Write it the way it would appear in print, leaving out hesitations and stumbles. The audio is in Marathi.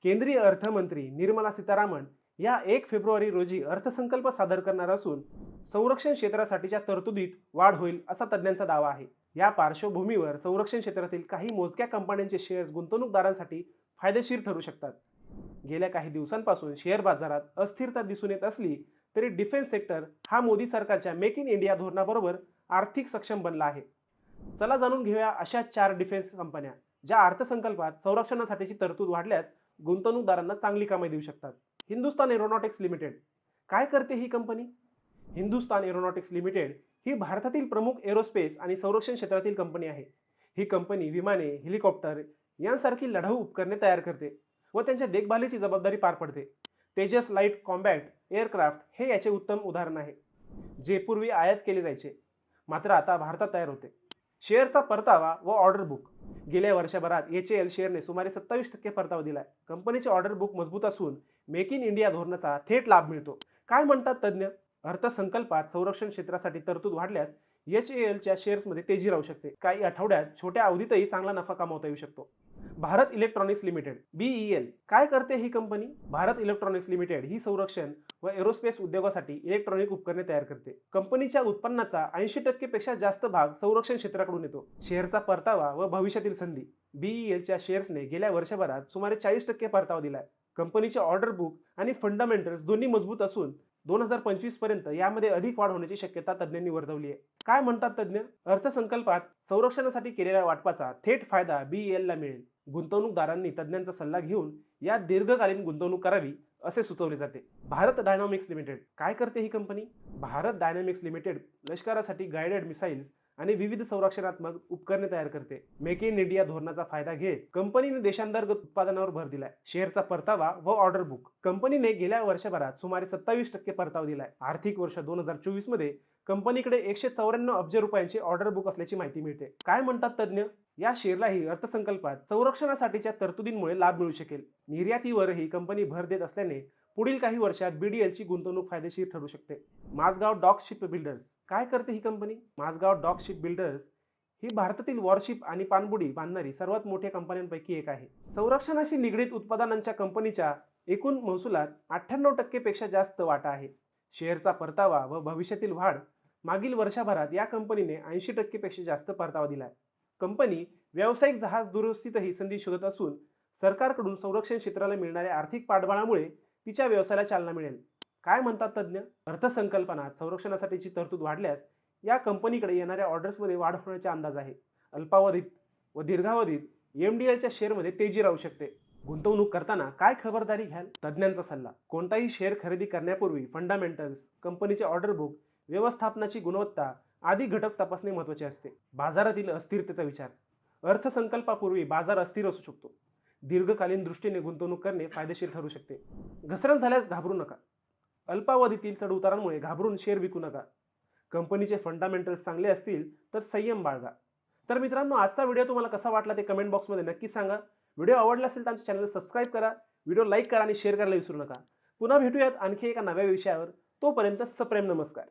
केंद्रीय अर्थमंत्री निर्मला सीतारामन या 1 फेब्रुवारी रोजी अर्थसंकल्प सादर करणार असून संरक्षण क्षेत्रासाठीच्या तरतुदीत वाढ होईल असा तज्ज्ञांचा दावा आहे। या पार्श्वभूमीवर संरक्षण क्षेत्रातील काही मोजक्या कंपन्यांचे शेअर्स गुंतवणूकदारांसाठी फायदेशीर ठरू शकतात। गेल्या काही दिवसांपासून शेअर बाजारात अस्थिरता दिसून येत असली तरी डिफेन्स सेक्टर हा मोदी सरकारच्या मेक इन इंडिया धोरणाबरोबर आर्थिक सक्षम बनला आहे। चला जाणून घेऊया अशा 4 डिफेन्स कंपन्या ज्या अर्थसंकल्पात संरक्षणासाठीची तरतूद वाढल्यास गुंतवणूकदारांना चांगली कमाई देऊ शकतात। हिंदुस्तान एरोनॉटिक्स लिमिटेड काय करते ही कंपनी? हिंदुस्तान एरोनॉटिक्स लिमिटेड ही भारतातील प्रमुख एरोस्पेस आणि संरक्षण क्षेत्रातील कंपनी आहे। ही कंपनी विमाने, हेलिकॉप्टर यांसारखी लढाऊ उपकरणे तयार करते व त्यांच्या देखभालीची जबाबदारी पार पडते। तेजस लाईट कॉम्बॅट एअरक्राफ्ट हे याचे उत्तम उदाहरण आहे, जे पूर्वी आयात केले जायचे मात्र आता भारतात तयार होते। शेअरचा परतावा व ऑर्डर बुक गेल्या वर्षभरात HAL शेअरने सुमारे 27% परतावा दिलाय। कंपनीचे ऑर्डर बुक मजबूत असून मेक इन इंडिया धोरणाचा थेट लाभ मिळतो। काय म्हणतात तज्ज्ञ? अर्थसंकल्पात संरक्षण क्षेत्रासाठी तरतूद वाढल्यास HALच्या शेअर्समध्ये तेजी राहू शकते। काही आठवड्यात छोट्या अवधीतही चांगला नफा कमावता येऊ शकतो। भारत इलेक्ट्रॉनिक्स लिमिटेड BEL काय करते ही कंपनी? भारत इलेक्ट्रॉनिक्स लिमिटेड ही संरक्षण व एरोस्पेस उद्योगासाठी इलेक्ट्रॉनिक उपकरणे तयार करते। कंपनीच्या उत्पन्नाचा 80% पेक्षा जास्त भाग संरक्षण क्षेत्राकडून येतो। शेअरचा परतावा व भविष्यातील संधी BELच्या शेअर्सने गेल्या वर्षभरात सुमारे 40% परतावा दिलाय। कंपनीचे ऑर्डर बुक आणि फंडामेंटल्स दोन्ही मजबूत असून 2025 पर्यंत यामध्ये अधिक वाढ होण्याची शक्यता तज्ज्ञांनी वर्तवली आहे। काय म्हणतात तज्ज्ञ? अर्थसंकल्पात संरक्षणासाठी केलेल्या वाटपाचा थेट फायदा BEL ला मिळेल। गुंतवणूकदारांनी तज्ज्ञांचा सल्ला घेऊन या दीर्घकालीन गुंतवणूक करावी असे सुचवले जाते। भारत डायनॉमिक्स लिमिटेड काय करते ही कंपनी? भारत डायनॉमिक्स लिमिटेड लष्करासाठी गाइडेड मिसाइल्स आणि विविध संरक्षणात्मक उपकरणे तयार करते। मेक इन इंडिया धोरणाचा फायदा घेत कंपनीने देशांतर्गत उत्पादनावर भर दिलाय। शेअरचा परतावा व ऑर्डर बुक कंपनीने गेल्या वर्षभरात सुमारे 27% परतावा दिलाय। आर्थिक वर्ष 2024 मध्ये कंपनीकडे 194 अब्ज रुपयांचे ऑर्डर बुक असल्याची माहिती मिळते। काय म्हणतात तज्ज्ञ? या शेअरलाही अर्थसंकल्पात संरक्षणासाठीच्या तरतुदींमुळे लाभ मिळू शकेल। निर्यातीवरही कंपनी भर देत असल्याने पुढील काही वर्षात BDLची गुंतवणूक फायदेशीर ठरू शकते। माझगाव डॉक शिप बिल्डर्स काय करते ही company? Mazagon dock ship builders ही भारतातील वॉरशिप आणि पाणबुडी बांधणारी सर्वात मोठ्या कंपन्यांपैकी एक आहे। संरक्षणाशी निगडीत उत्पादनांच्या कंपनीच्या एकूण महसुलात 98% पेक्षा जास्त वाटा आहे। शेअरचा परतावा व भविष्यातील वाढ मागील वर्षभरात या कंपनीने 80% पेक्षा जास्त परतावा दिलाय। कंपनी व्यावसायिक जहाज दुरुस्तीतही संधी शोधत असून सरकारकडून संरक्षण क्षेत्राला मिळणाऱ्या आर्थिक पाठबळामुळे तिच्या व्यवसायाला चालना मिळेल। काय म्हणतात तज्ज्ञ? अर्थसंकल्पात संरक्षणासाठीची तरतूद वाढल्यास या कंपनीकडे येणाऱ्या ऑर्डर्समध्ये वाढ होण्याचा अंदाज आहे। अल्पावधीत व दीर्घावधीत MDLच्या शेअरमध्ये तेजी राहू शकते। गुंतवणूक करताना काय खबरदारी घ्याल? तज्ज्ञांचा सल्ला कोणताही शेअर खरेदी करण्यापूर्वी फंडामेंटल्स, कंपनीचे ऑर्डर बुक, व्यवस्थापनाची गुणवत्ता आदी घटक तपासणे महत्त्वाचे असते। बाजारातील अस्थिरतेचा विचार अर्थसंकल्पापूर्वी बाजार अस्थिर असू शकतो। दीर्घकालीन दृष्टीने गुंतवणूक करणे फायदेशीर ठरू शकते। घसरण झाल्यास घाबरू नका। अल्पावधीतील चढउतारांमुळे घाबरून शेअर विकू नका। कंपनीचे फंडामेंटल्स चांगले असतील तर संयम बाळगा। तर मित्रांनो, आजचा व्हिडिओ तुम्हाला कसा वाटला ते कमेंट बॉक्समध्ये नक्की सांगा। व्हिडिओ आवडला असेल तर आमच्या चॅनलला सबस्क्राईब करा, व्हिडिओ लाईक करा आणि शेअर करायला विसरू नका। पुन्हा भेटूयात आणखी एका नव्या विषयावर। तोपर्यंत सप्रेम नमस्कार।